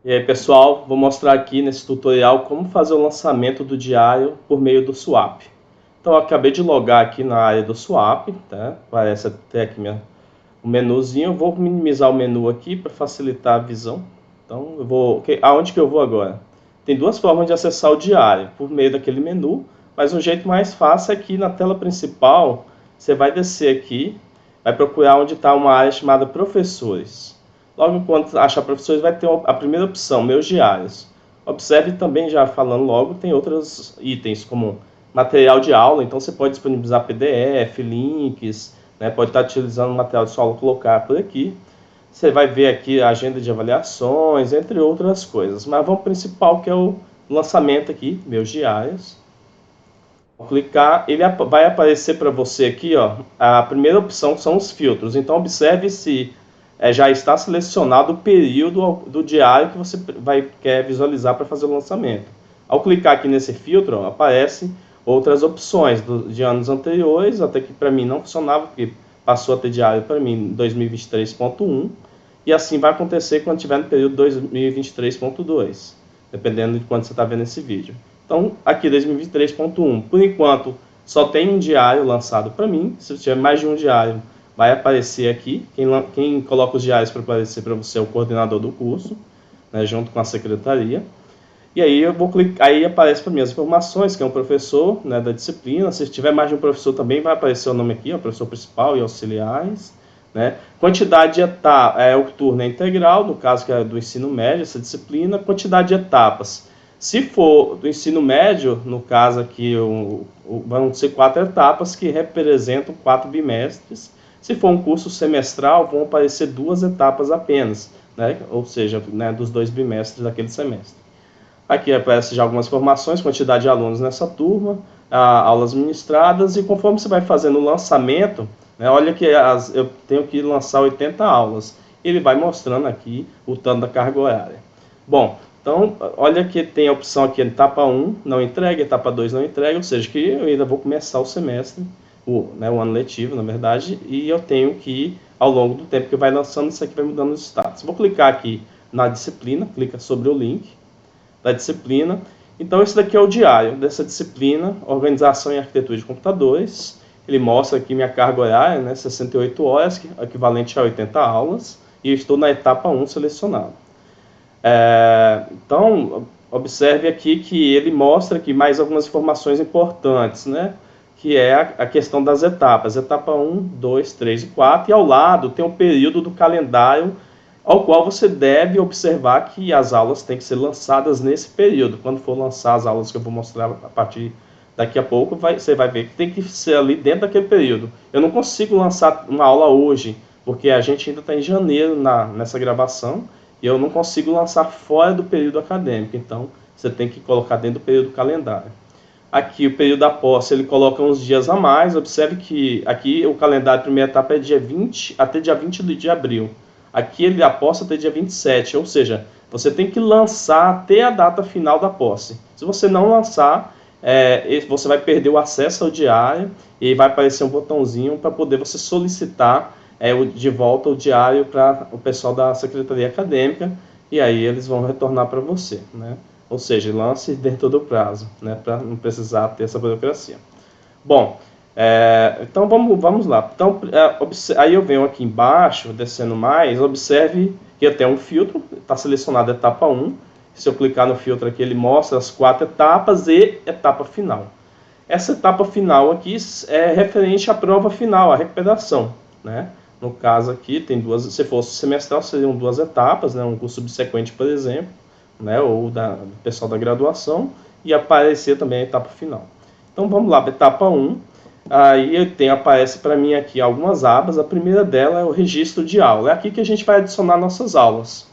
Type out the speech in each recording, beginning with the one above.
E aí, pessoal, vou mostrar aqui nesse tutorial como fazer o lançamento do diário por meio do Swap. Então, eu acabei de logar aqui na área do Swap, tá? Aparece até aqui o menuzinho. Eu vou minimizar o menu aqui para facilitar a visão. Então, aonde que eu vou agora? Tem duas formas de acessar o diário, por meio daquele menu, mas um jeito mais fácil é que na tela principal, você vai descer aqui, vai procurar onde está uma área chamada Professores. Logo quando achar professores, vai ter a primeira opção, meus diários. Observe também, já falando logo, tem outros itens como material de aula, então você pode disponibilizar PDF, links, né, pode estar utilizando o material de sua aula, colocar por aqui. Você vai ver aqui a agenda de avaliações, entre outras coisas. Mas vamos ao principal, que é o lançamento aqui, meus diários. Ao clicar, ele vai aparecer para você aqui, ó, a primeira opção são os filtros. Então observe se já está selecionado o período do diário que você quer visualizar para fazer o lançamento. Ao clicar aqui nesse filtro, ó, aparece outras opções de anos anteriores, até que para mim não funcionava, porque passou a ter diário para mim em 2023.1, e assim vai acontecer quando tiver no período 2023.2, dependendo de quando você está vendo esse vídeo. Então, aqui 2023.1, por enquanto, só tem um diário lançado para mim. Se tiver mais de um diário, vai aparecer aqui. Quem coloca os diários para aparecer para você é o coordenador do curso, né, junto com a secretaria. E aí eu vou clicar, aí aparece para mim as informações, que é um professor, né, da disciplina. Se tiver mais de um professor também vai aparecer o nome aqui, o professor principal e auxiliares. Né? Quantidade de etapas, o turno é integral, no caso que é do ensino médio, essa disciplina. Quantidade de etapas. Se for do ensino médio, no caso aqui vão ser 4 etapas que representam 4 bimestres. Se for um curso semestral, vão aparecer 2 etapas apenas, né? Ou seja, né, dos 2 bimestres daquele semestre. Aqui aparece já algumas informações, quantidade de alunos nessa turma, aulas ministradas, e conforme você vai fazendo o lançamento, né, olha que eu tenho que lançar 80 aulas. Ele vai mostrando aqui o tanto da carga horária. Bom, então olha que tem a opção aqui, etapa 1 não entrega, etapa 2 não entrega, ou seja, que eu ainda vou começar o semestre, o ano letivo, na verdade, e eu tenho que, ao longo do tempo que vai lançando, isso aqui vai mudando os status. Vou clicar aqui na disciplina, clica sobre o link da disciplina. Então esse daqui é o diário dessa disciplina, Organização e Arquitetura de Computadores. Ele mostra aqui minha carga horária, né, 68 horas, equivalente a 80 aulas, e eu estou na etapa 1 selecionado. Então, observe aqui que ele mostra aqui mais algumas informações importantes, né, que é a questão das etapas, etapa 1, 2, 3 e 4, e ao lado tem o período do calendário ao qual você deve observar que as aulas têm que ser lançadas nesse período. Quando for lançar as aulas que eu vou mostrar a partir daqui a pouco, você vai ver que tem que ser ali dentro daquele período. Eu não consigo lançar uma aula hoje, porque a gente ainda está em janeiro nessa gravação, e eu não consigo lançar fora do período acadêmico. Então, você tem que colocar dentro do período calendário. Aqui, o período da posse, ele coloca uns dias a mais. Observe que aqui o calendário, a primeira etapa é dia 20 até dia 20 de abril. Aqui ele aposta até dia 27, ou seja, você tem que lançar até a data final da posse. Se você não lançar, você vai perder o acesso ao diário e vai aparecer um botãozinho para poder você solicitar de volta o diário para o pessoal da Secretaria Acadêmica, e aí eles vão retornar para você, né? Ou seja, lance dentro do prazo, né? Para não precisar ter essa burocracia. Bom, então vamos lá. Então, aí eu venho aqui embaixo, descendo mais, observe que eu tenho um filtro, está selecionado a etapa 1. Se eu clicar no filtro aqui, ele mostra as 4 etapas e etapa final. Essa etapa final aqui é referente à prova final, à recuperação, né? No caso aqui, tem duas, se fosse semestral, seriam 2 etapas, né? Um curso subsequente, por exemplo, né? Ou do pessoal da graduação, e aparecer também a etapa final. Então vamos lá, etapa 1. Aí aparece para mim aqui algumas abas. A primeira dela é o registro de aula. É aqui que a gente vai adicionar nossas aulas.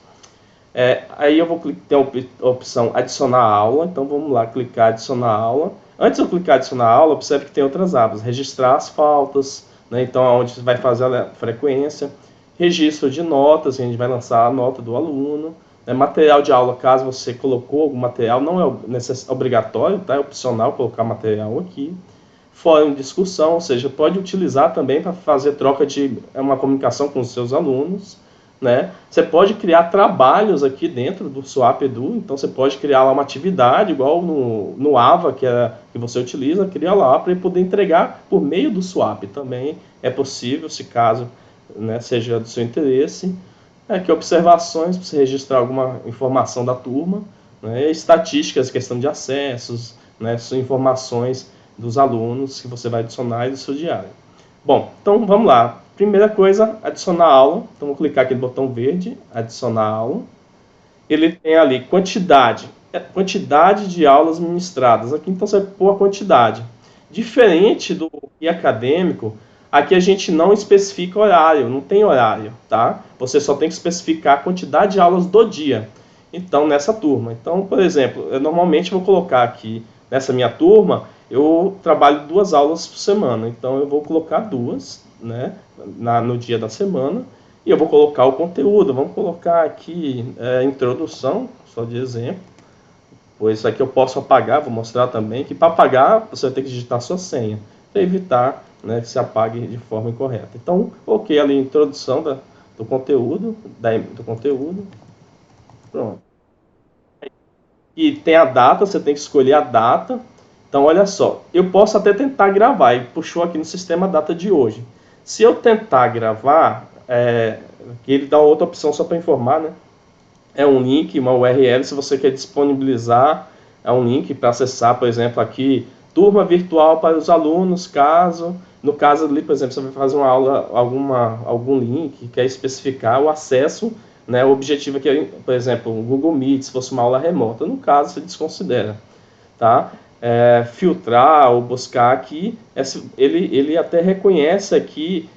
Aí eu vou ter a opção adicionar aula. Então vamos lá, clicar adicionar aula. Antes de eu clicar adicionar aula, observe que tem outras abas. Registrar as faltas, né? Então onde você vai fazer a frequência. Registro de notas, a gente vai lançar a nota do aluno. Material de aula, caso você colocou algum material, não é obrigatório, tá? É opcional colocar material aqui. Fórum de discussão, ou seja, pode utilizar também para fazer troca de uma comunicação com os seus alunos. né? Você pode criar trabalhos aqui dentro do Swap Edu, então você pode criar lá uma atividade, igual no Ava, que você utiliza, cria lá para poder entregar por meio do Swap. Também é possível, se caso, né, seja do seu interesse. Aqui observações, para você registrar alguma informação da turma, né, estatísticas, questão de acessos, né, são informações dos alunos que você vai adicionar e do seu diário. Bom, então vamos lá. Primeira coisa, adicionar aula. Então vou clicar aqui no botão verde, adicionar aula. Ele tem ali quantidade de aulas ministradas. Aqui então você vai pôr a quantidade. Diferente do guia acadêmico, aqui a gente não especifica horário, não tem horário, tá? Você só tem que especificar a quantidade de aulas do dia. Então, nessa turma. Então, por exemplo, eu normalmente vou colocar aqui, nessa minha turma, eu trabalho 2 aulas por semana. Então, eu vou colocar 2, né, no dia da semana. E eu vou colocar o conteúdo. Vamos colocar aqui introdução, só de exemplo. Pois isso aqui eu posso apagar, vou mostrar também que para apagar você vai ter que digitar sua senha, para evitar, né, que se apague de forma incorreta. Então, coloquei ali a introdução do conteúdo, pronto. E tem a data, você tem que escolher a data. Então, olha só, eu posso até tentar gravar, e puxou aqui no sistema a data de hoje. Se eu tentar gravar, ele dá outra opção só para informar, né? É um link, uma URL, se você quer disponibilizar, é um link para acessar, por exemplo, aqui, turma virtual para os alunos, no caso ali, por exemplo, você vai fazer uma aula, algum link, quer especificar o acesso, né, o objetivo aqui é, por exemplo, o Google Meet, se fosse uma aula remota, no caso, você desconsidera, tá? Filtrar ou buscar aqui, ele até reconhece aqui,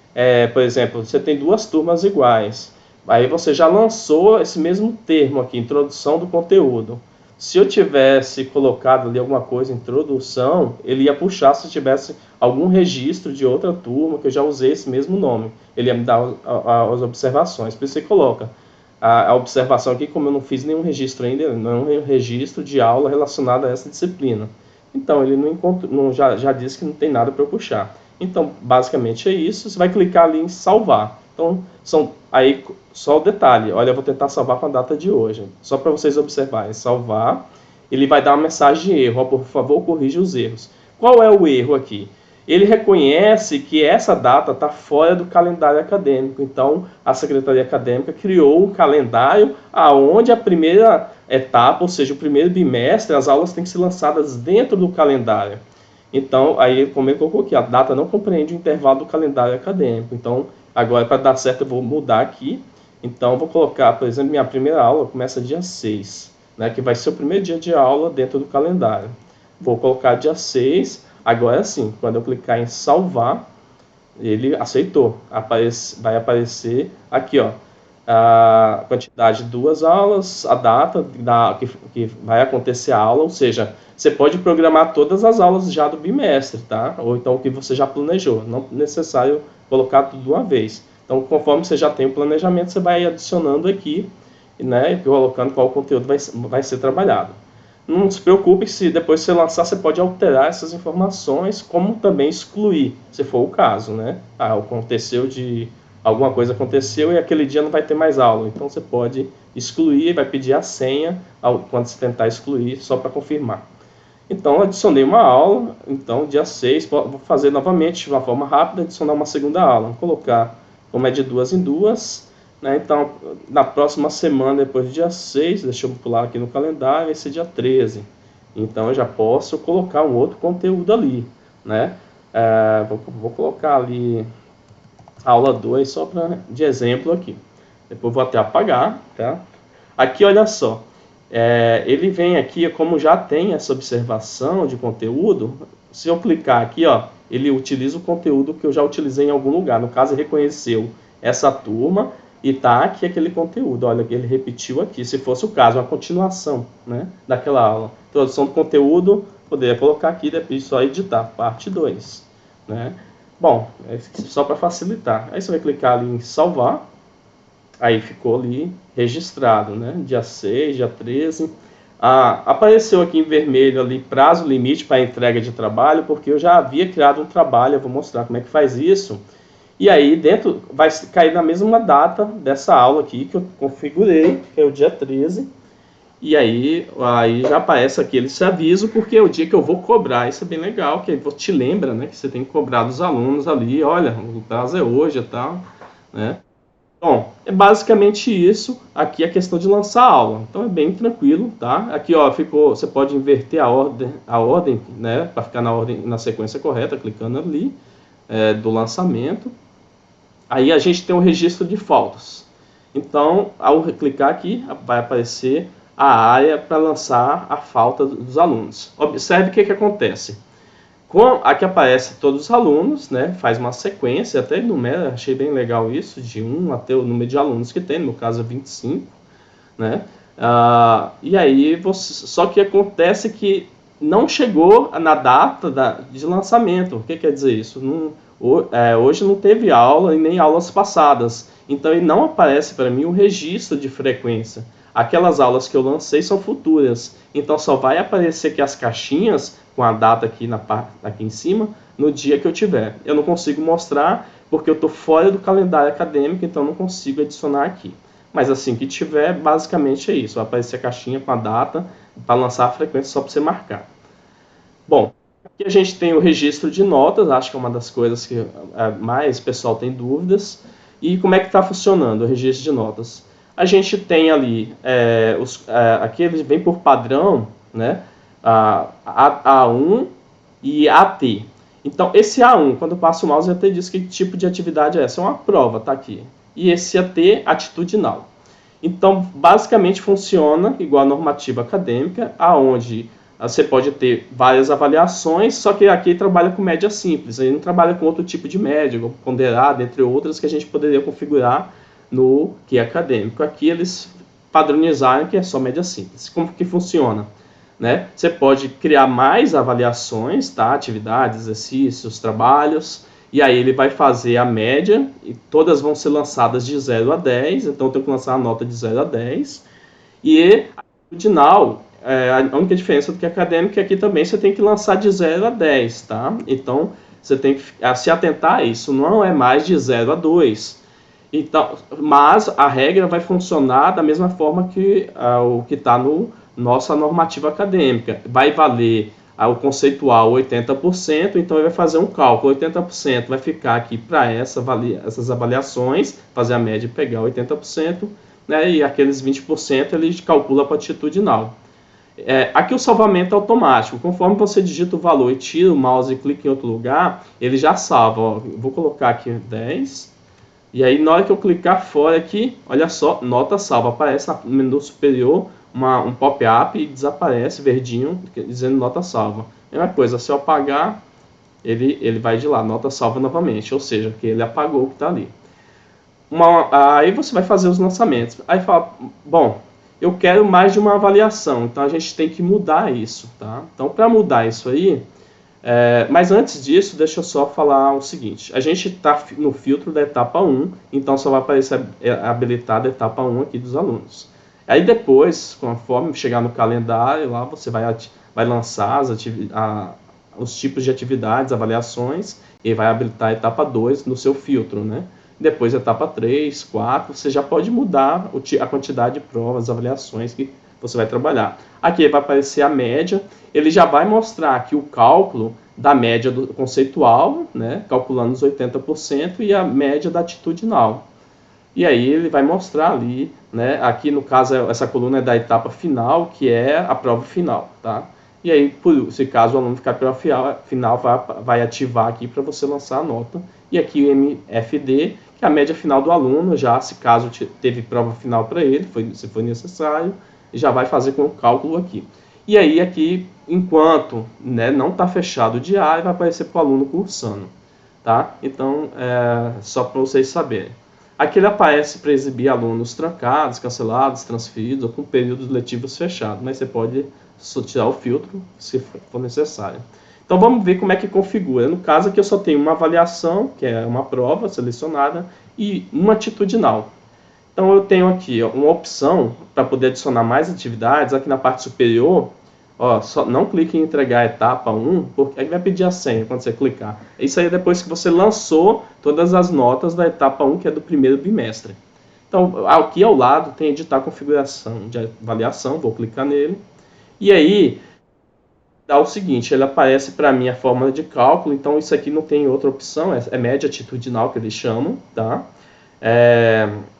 por exemplo, você tem 2 turmas iguais, aí você já lançou esse mesmo termo aqui, introdução do conteúdo. Se eu tivesse colocado ali alguma coisa, introdução, ele ia puxar se tivesse algum registro de outra turma, que eu já usei esse mesmo nome. Ele ia me dar as observações. Por isso você coloca a observação aqui, como eu não fiz nenhum registro ainda, não é um registro de aula relacionado a essa disciplina. Então, ele já disse que não tem nada para eu puxar. Então, basicamente é isso. Você vai clicar ali em salvar. Então, aí só o detalhe. Olha, eu vou tentar salvar com a data de hoje. Só para vocês observarem. Salvar. Ele vai dar uma mensagem de erro. Por favor, corrija os erros. Qual é o erro aqui? Ele reconhece que essa data está fora do calendário acadêmico. Então, a Secretaria Acadêmica criou um calendário onde a primeira etapa, ou seja, o primeiro bimestre, as aulas têm que ser lançadas dentro do calendário. Então, aí, como ele colocou aqui, a data não compreende o intervalo do calendário acadêmico. Então, agora, para dar certo, eu vou mudar aqui. Então, vou colocar, por exemplo, minha primeira aula começa dia 6, né, que vai ser o primeiro dia de aula dentro do calendário. Vou colocar dia 6. Agora sim, quando eu clicar em salvar, ele aceitou. Vai aparecer aqui, ó, a quantidade de 2 aulas, a data que vai acontecer a aula, ou seja, você pode programar todas as aulas já do bimestre, tá? Ou então o que você já planejou, não é necessário colocar tudo de uma vez. Então, conforme você já tem o planejamento, você vai adicionando aqui, né, colocando qual conteúdo vai ser trabalhado. Não se preocupe se depois que você lançar, você pode alterar essas informações, como também excluir, se for o caso, né? Alguma coisa aconteceu e aquele dia não vai ter mais aula. Então você pode excluir, vai pedir a senha quando você tentar excluir, só para confirmar. Então adicionei uma aula, então dia 6, vou fazer novamente de uma forma rápida, adicionar uma segunda aula. Vou colocar, como é de 2 em 2, né? Então, na próxima semana, depois do dia 6, deixa eu pular aqui no calendário, vai ser dia 13. Então, eu já posso colocar um outro conteúdo ali, né? Vou colocar ali aula 2, só de exemplo aqui. Depois vou até apagar, tá? Aqui, olha só. Ele vem aqui, como já tem essa observação de conteúdo, se eu clicar aqui, ó, ele utiliza o conteúdo que eu já utilizei em algum lugar. No caso, ele reconheceu essa turma, e tá aqui aquele conteúdo, olha que ele repetiu aqui, se fosse o caso, uma continuação, né, daquela aula. Introdução do conteúdo, poderia colocar aqui, depois só editar, parte 2, né. Bom, só para facilitar. Aí você vai clicar ali em salvar, aí ficou ali registrado, né, dia 6, dia 13. Apareceu aqui em vermelho ali prazo limite para entrega de trabalho, porque eu já havia criado um trabalho, eu vou mostrar como é que faz isso. E aí dentro vai cair na mesma data dessa aula aqui que eu configurei, que é o dia 13. E aí já aparece aquele esse aviso, porque é o dia que eu vou cobrar. Isso é bem legal, que aí te lembra, né, que você tem que cobrar dos alunos ali, olha, o prazo é hoje e tal, né? Bom, é basicamente isso. Aqui a questão de lançar a aula. Então é bem tranquilo, tá? Aqui, ó, você pode inverter a ordem, né, para ficar na sequência correta, clicando ali, do lançamento. Aí a gente tem um registro de faltas. Então, ao clicar aqui, vai aparecer a área para lançar a falta dos alunos. Observe o que acontece. Aqui aparece todos os alunos, né? Faz uma sequência, até numera, achei bem legal isso, de 1 até o número de alunos que tem, no meu caso é 25, né? E aí, só que acontece que não chegou na data de lançamento. O que quer dizer isso? Hoje não teve aula e nem aulas passadas, então ele não aparece para mim o registro de frequência. Aquelas aulas que eu lancei são futuras, então só vai aparecer aqui as caixinhas com a data aqui em cima no dia que eu tiver. Eu não consigo mostrar porque eu estou fora do calendário acadêmico, então não consigo adicionar aqui. Mas assim que tiver, basicamente é isso. Vai aparecer a caixinha com a data para lançar a frequência só para você marcar. Bom, aqui a gente tem o registro de notas, acho que é uma das coisas que mais o pessoal tem dúvidas. E como é que está funcionando o registro de notas? A gente tem ali, aqui ele vem por padrão, né? A1 e AT. Então, esse A1, quando eu passo o mouse, até diz que tipo de atividade é essa. É uma prova, tá aqui. E esse AT, atitudinal. Então, basicamente funciona igual a normativa acadêmica, aonde você pode ter várias avaliações, só que aqui trabalha com média simples, ele não trabalha com outro tipo de média, ponderada, entre outras, que a gente poderia configurar no que é acadêmico. Aqui eles padronizaram que é só média simples. Como que funciona? Né? Você pode criar mais avaliações, tá? Atividades, exercícios, trabalhos, e aí ele vai fazer a média, e todas vão ser lançadas de 0 a 10, então eu tenho que lançar a nota de 0 a 10. E a atitudinal, a única diferença do que acadêmico é que aqui também você tem que lançar de 0 a 10, tá? Então você tem que se atentar a isso, não é mais de 0 a 2. Então, mas a regra vai funcionar da mesma forma que o que está no nossa normativa acadêmica. Vai valer o conceitual 80%, então ele vai fazer um cálculo. 80% vai ficar aqui para essas avaliações, fazer a média e pegar 80%, né, e aqueles 20% ele calcula para atitudinal. Aqui o salvamento é automático. Conforme você digita o valor e tira o mouse e clica em outro lugar, ele já salva. Ó, vou colocar aqui 10. E aí, na hora que eu clicar fora aqui, olha só, nota salva. Aparece no menu superior um pop-up e desaparece verdinho, dizendo nota salva. Mesma coisa, se eu apagar, ele vai de lá, nota salva novamente. Ou seja, que ele apagou o que está ali. Aí você vai fazer os lançamentos. Aí fala, bom, eu quero mais de uma avaliação, então a gente tem que mudar isso, tá? Então, para mudar isso aí, mas antes disso, deixa eu só falar o seguinte. A gente está no filtro da etapa 1, então só vai aparecer habilitada a etapa 1 aqui dos alunos. Aí depois, conforme chegar no calendário, lá você vai lançar os tipos de atividades, avaliações, e vai habilitar a etapa 2 no seu filtro, né? Depois, etapa 3, 4, você já pode mudar a quantidade de provas, avaliações que você vai trabalhar. Aqui vai aparecer a média, ele já vai mostrar aqui o cálculo da média do conceitual, né, calculando os 80%, e a média da atitudinal. E aí ele vai mostrar ali, né, aqui no caso essa coluna é da etapa final, que é a prova final, tá? E aí, se caso o aluno ficar pela final, vai ativar aqui para você lançar a nota. E aqui o MFD, que é a média final do aluno, já se caso teve prova final para ele, se for necessário, já vai fazer com o cálculo aqui. E aí aqui, enquanto, né, não está fechado o diário, vai aparecer para o aluno cursando, tá? Então, só para vocês saberem. Aqui ele aparece para exibir alunos trancados, cancelados, transferidos ou com períodos letivos fechados, mas você pode tirar o filtro se for necessário. Então vamos ver como é que configura. No caso aqui eu só tenho uma avaliação, que é uma prova selecionada, e uma atitudinal. Então eu tenho aqui uma opção para poder adicionar mais atividades. Aqui na parte superior Ó, só não clique em entregar a etapa 1, porque aí vai pedir a senha quando você clicar. Isso aí é depois que você lançou todas as notas da etapa 1, que é do primeiro bimestre. Então, aqui ao lado tem editar configuração de avaliação, vou clicar nele. E aí, dá o seguinte, ele aparece para mim a fórmula de cálculo, então isso aqui não tem outra opção, é média atitudinal que eles chamam, tá?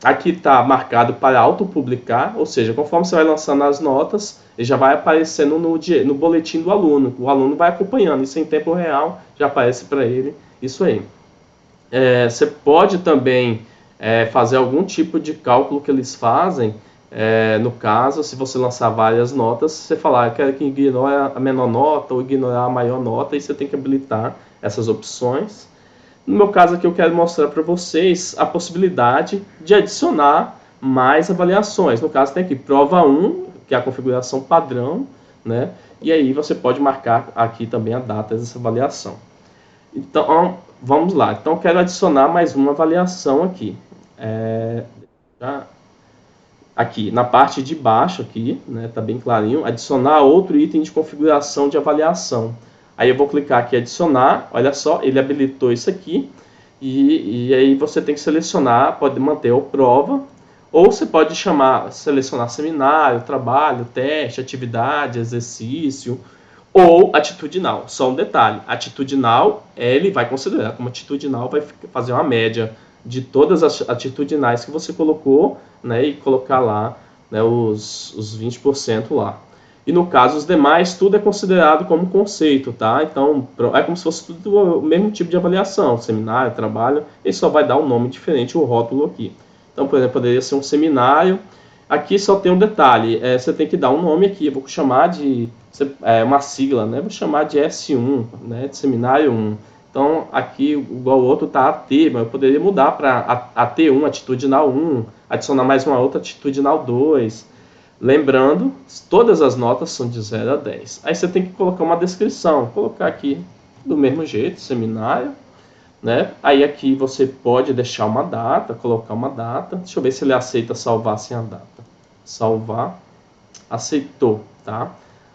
Aqui está marcado para autopublicar, ou seja, conforme você vai lançando as notas, ele já vai aparecendo no boletim do aluno. O aluno vai acompanhando, isso em tempo real já aparece para ele isso aí. Você pode também fazer algum tipo de cálculo que eles fazem. No caso, se você lançar várias notas, você falar, quero que ignore a menor nota ou ignorar a maior nota, e você tem que habilitar essas opções. No meu caso aqui eu quero mostrar para vocês a possibilidade de adicionar mais avaliações. No caso tem aqui prova 1, que é a configuração padrão, né? E aí você pode marcar aqui também a data dessa avaliação. Então, vamos lá. Então eu quero adicionar mais uma avaliação aqui. Aqui na parte de baixo aqui, né, tá bem clarinho, adicionar outro item de configuração de avaliação. Aí eu vou clicar aqui adicionar, olha só, ele habilitou isso aqui, e aí você tem que selecionar, pode manter ou prova, ou você pode selecionar seminário, trabalho, teste, atividade, exercício, ou atitudinal. Só um detalhe, atitudinal, ele vai considerar como atitudinal, vai fazer uma média de todas as atitudinais que você colocou, né, e colocar lá, né, os 20% lá. E no caso, os demais, tudo é considerado como conceito, tá? Então, é como se fosse tudo o mesmo tipo de avaliação, seminário, trabalho, ele só vai dar um nome diferente, o rótulo aqui. Então, por exemplo, poderia ser um seminário. Aqui só tem um detalhe, você tem que dar um nome aqui, eu vou chamar de uma sigla, né? Vou chamar de S1, né? De seminário 1. Então, aqui, igual o outro, tá AT, mas eu poderia mudar para AT1, atitudinal 1, adicionar mais uma outra, atitudinal 2. Lembrando, todas as notas são de 0 a 10. Aí você tem que colocar uma descrição, colocar aqui do mesmo jeito, seminário, né? Aí aqui você pode deixar uma data, colocar uma data. Deixa eu ver se ele aceita salvar sem a data. Salvar, aceitou, tá?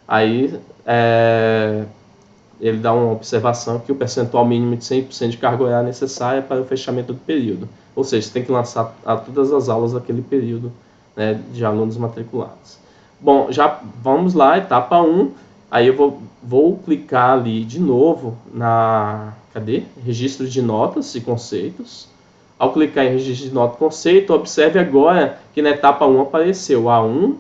Aí ele dá uma observação que o percentual mínimo de 100% de carga horária necessária para o fechamento do período. Ou seja, você tem que lançar todas as aulas daquele período, né, de alunos matriculados. Bom, já vamos lá, etapa 1. Aí eu vou clicar ali de novo na... Cadê? Registro de notas e conceitos. Ao clicar em registro de nota e conceito, observe agora que na etapa 1 apareceu A1,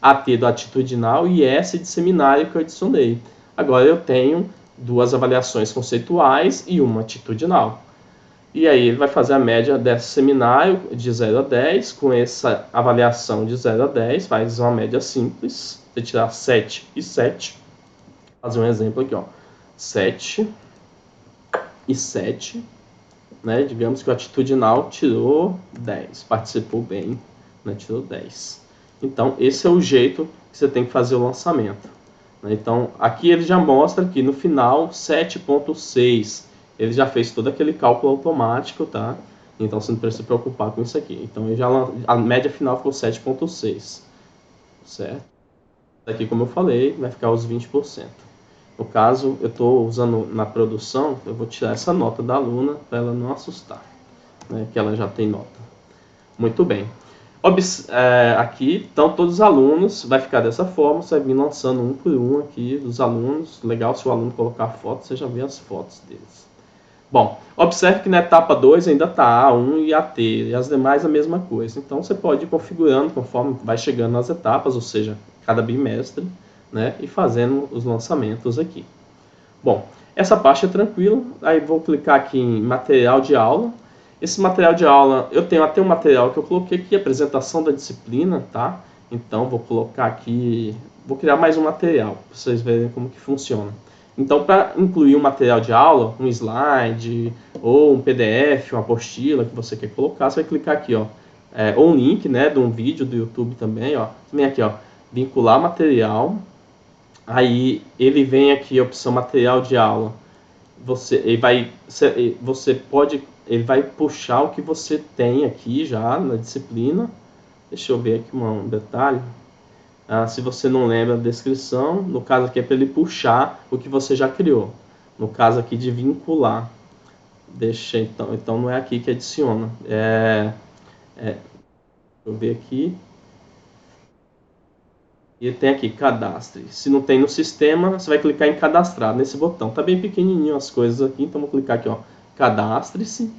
AT do atitudinal e S de seminário que eu adicionei. Agora eu tenho duas avaliações conceituais e uma atitudinal. E aí ele vai fazer a média desse seminário de 0 a 10, com essa avaliação de 0 a 10, faz uma média simples, você tirar 7 e 7, fazer um exemplo aqui, ó, 7 e 7, né? Digamos que o atitudinal tirou 10, participou bem, né? Tirou 10. Então esse é o jeito que você tem que fazer o lançamento. Então aqui ele já mostra que no final 7.6, ele já fez todo aquele cálculo automático, tá? Então você não precisa se preocupar com isso aqui. Então a média final ficou 7.6, certo? Aqui, como eu falei, vai ficar os 20%. No caso, eu estou usando na produção, eu vou tirar essa nota da aluna para ela não assustar, né, que ela já tem nota. Muito bem. Aqui estão todos os alunos, vai ficar dessa forma, você vai vir lançando um por um aqui dos alunos. Legal se o aluno colocar foto, você já vê as fotos deles. Bom, observe que na etapa 2 ainda está A1 e AT, e as demais a mesma coisa. Então você pode ir configurando conforme vai chegando nas etapas, ou seja, cada bimestre, né, e fazendo os lançamentos aqui. Bom, essa parte é tranquila. Aí vou clicar aqui em material de aula. Esse material de aula, eu tenho até um material que eu coloquei aqui, apresentação da disciplina, tá? Então vou colocar aqui, vou criar mais um material, para vocês verem como que funciona. Então, para incluir um material de aula, um slide, ou um PDF, uma apostila que você quer colocar, você vai clicar aqui, ó, ou um link, né, de um vídeo do YouTube também, ó. Vem aqui, ó, vincular material. Aí ele vem aqui a opção material de aula. Ele vai puxar o que você tem aqui já na disciplina. Deixa eu ver aqui um detalhe. Se você não lembra a descrição, no caso aqui é para ele puxar o que você já criou. No caso aqui de vincular. Deixa então não é aqui que adiciona. Deixa eu ver aqui. E tem aqui, cadastre. Se não tem no sistema, você vai clicar em cadastrar nesse botão. Tá bem pequenininho as coisas aqui, então vou clicar aqui, ó, cadastre-se,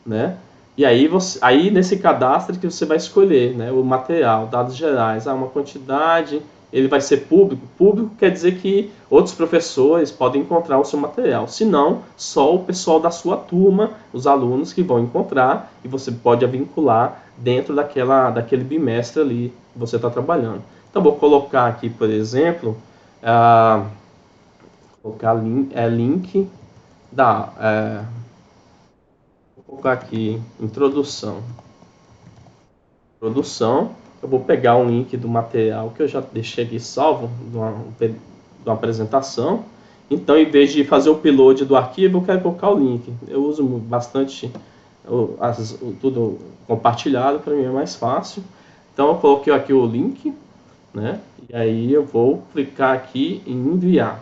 né? E aí nesse cadastro que você vai escolher, né, o material, dados gerais, uma quantidade, ele vai ser público. Público quer dizer que outros professores podem encontrar o seu material. Se não, só o pessoal da sua turma, os alunos que vão encontrar, e você pode vincular dentro daquele bimestre ali que você está trabalhando. Então vou colocar aqui, por exemplo, colocar link vou colocar aqui introdução. Eu vou pegar um link do material que eu já deixei aqui salvo de uma apresentação. Então, em vez de fazer o upload do arquivo, eu quero colocar o link. Eu uso bastante tudo compartilhado, para mim é mais fácil. Então, eu coloquei aqui o link, né? E aí eu vou clicar aqui em enviar.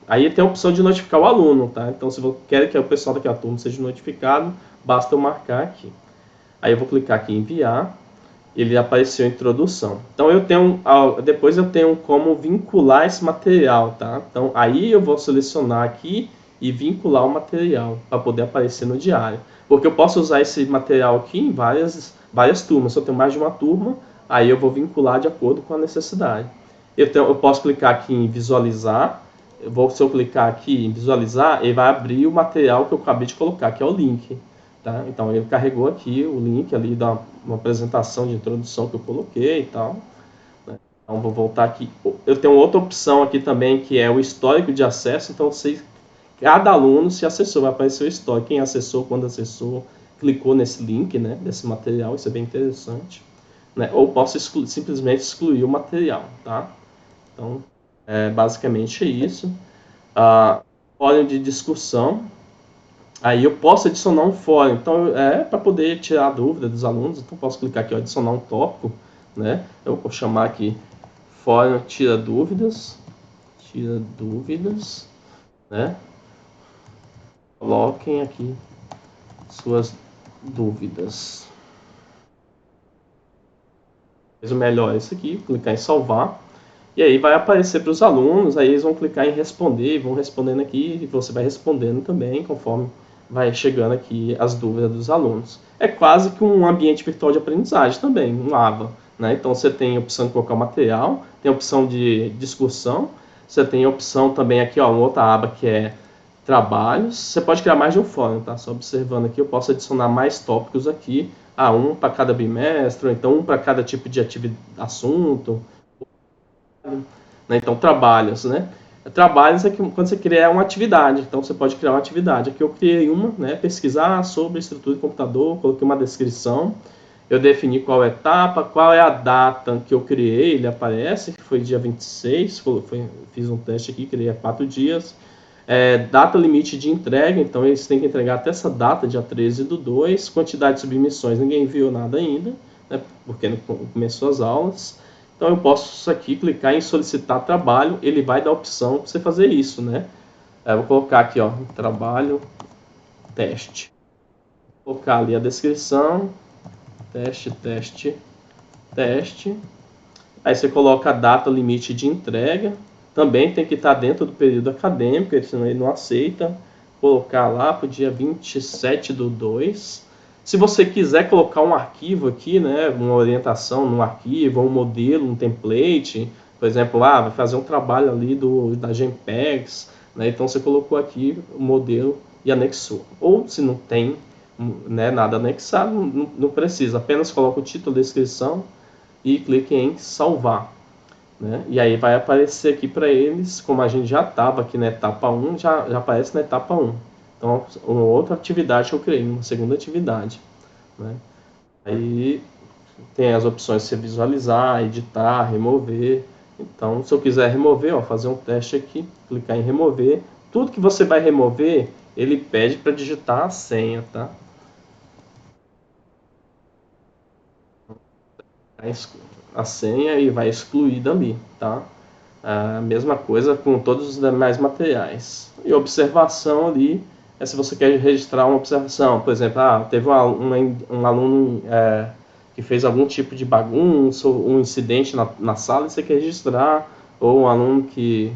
Aí tem a opção de notificar o aluno, tá? Então, se você quer que o pessoal daquela turma seja notificado, basta eu marcar aqui. Aí eu vou clicar aqui em enviar, ele apareceu a introdução. Então depois eu tenho como vincular esse material, tá? Então aí eu vou selecionar aqui e vincular o material para poder aparecer no diário. Porque eu posso usar esse material aqui em várias turmas. Se eu tenho mais de uma turma, aí eu vou vincular de acordo com a necessidade. Eu posso clicar aqui em visualizar. Se eu clicar aqui em visualizar, ele vai abrir o material que eu acabei de colocar, que é o link. Tá? Então ele carregou aqui o link ali da uma apresentação de introdução que eu coloquei e tal. Né? Então vou voltar aqui. Eu tenho outra opção aqui também, que é o histórico de acesso. Então cada aluno se acessou, vai aparecer o histórico, quem acessou, quando acessou, clicou nesse link, né, desse material, isso é bem interessante. Né? Ou posso simplesmente excluir o material. Tá? Então basicamente é isso. Fórum de discussão. Aí eu posso adicionar um fórum, então para poder tirar a dúvida dos alunos, então posso clicar aqui, adicionar um tópico, né? Eu vou chamar aqui fórum tira dúvidas, né? Coloquem aqui suas dúvidas. Mas o melhor é esse aqui, clicar em salvar, e aí vai aparecer para os alunos, aí eles vão clicar em responder, vão respondendo aqui, e você vai respondendo também, conforme vai chegando aqui as dúvidas dos alunos. É quase que um ambiente virtual de aprendizagem também, um AVA. Né? Então você tem a opção de colocar o material, tem a opção de discussão, você tem a opção também aqui, ó, uma outra aba que é trabalhos. Você pode criar mais de um fórum, tá? Só observando aqui, eu posso adicionar mais tópicos aqui, um para cada bimestre, ou então um para cada tipo de assunto. Né? Então, trabalhos, né? Trabalhos é quando você cria uma atividade, então você pode criar uma atividade. Aqui eu criei uma, né? Pesquisar sobre estrutura de computador, coloquei uma descrição, eu defini qual etapa, qual é a data que eu criei, ele aparece, que foi dia 26, fiz um teste aqui, criei há 4 dias. Data limite de entrega, então eles têm que entregar até essa data, dia 13/2, quantidade de submissões, ninguém viu nada ainda, né? Porque não começou as aulas. Então eu posso aqui clicar em solicitar trabalho, ele vai dar a opção para você fazer isso, né? Eu vou colocar aqui, ó, trabalho, teste. Vou colocar ali a descrição, teste. Aí você coloca a data limite de entrega, também tem que estar dentro do período acadêmico, senão ele não aceita. Colocar lá para o dia 27/2. Se você quiser colocar um arquivo aqui, né, uma orientação num arquivo, um modelo, um template, por exemplo, vai fazer um trabalho ali da GEMPEGS, né, então você colocou aqui o modelo e anexou. Ou se não tem, né, nada anexado, não precisa, apenas coloca o título, a descrição e clique em salvar. Né? E aí vai aparecer aqui para eles, como a gente já estava aqui na etapa 1, já aparece na etapa 1. Então, uma outra atividade que eu criei, uma segunda atividade. Né? Aí tem as opções de você visualizar, editar, remover. Então, se eu quiser remover, fazer um teste aqui, clicar em remover. Tudo que você vai remover, ele pede para digitar a senha, tá? a senha e vai excluir dali, tá? A mesma coisa com todos os demais materiais. E observação ali é se você quer registrar uma observação. Por exemplo, teve um aluno que fez algum tipo de bagunça, ou um incidente na sala e você quer registrar, ou um aluno que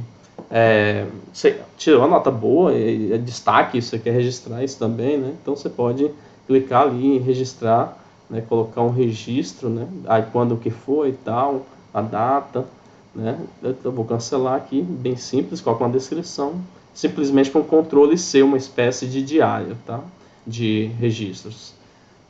tirou uma nota boa, e é destaque, você quer registrar isso também, né? Então você pode clicar ali em registrar, né? Colocar um registro, né? Aí quando que foi e tal, a data, né? Eu vou cancelar aqui, bem simples, coloco uma descrição, simplesmente para um controle ser uma espécie de diário, tá? De registros.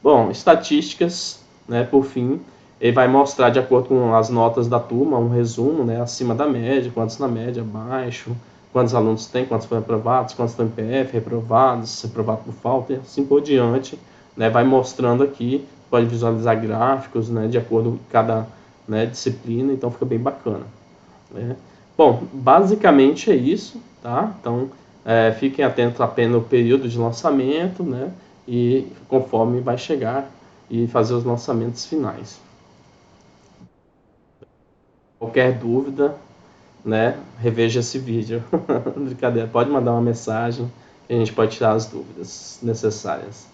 Bom, estatísticas, né? Por fim, ele vai mostrar de acordo com as notas da turma um resumo, né? Acima da média, quantos na média, abaixo, quantos alunos tem, quantos foram aprovados, quantos estão em PF, reprovados, reprovado por falta, e assim por diante, né? Vai mostrando aqui, pode visualizar gráficos, né? De acordo com cada, né, disciplina, então fica bem bacana, né? Bom, basicamente é isso, tá? Então, fiquem atentos apenas no período de lançamento, né? E conforme vai chegar e fazer os lançamentos finais. Qualquer dúvida, né? Reveja esse vídeo. Brincadeira, pode mandar uma mensagem que a gente pode tirar as dúvidas necessárias.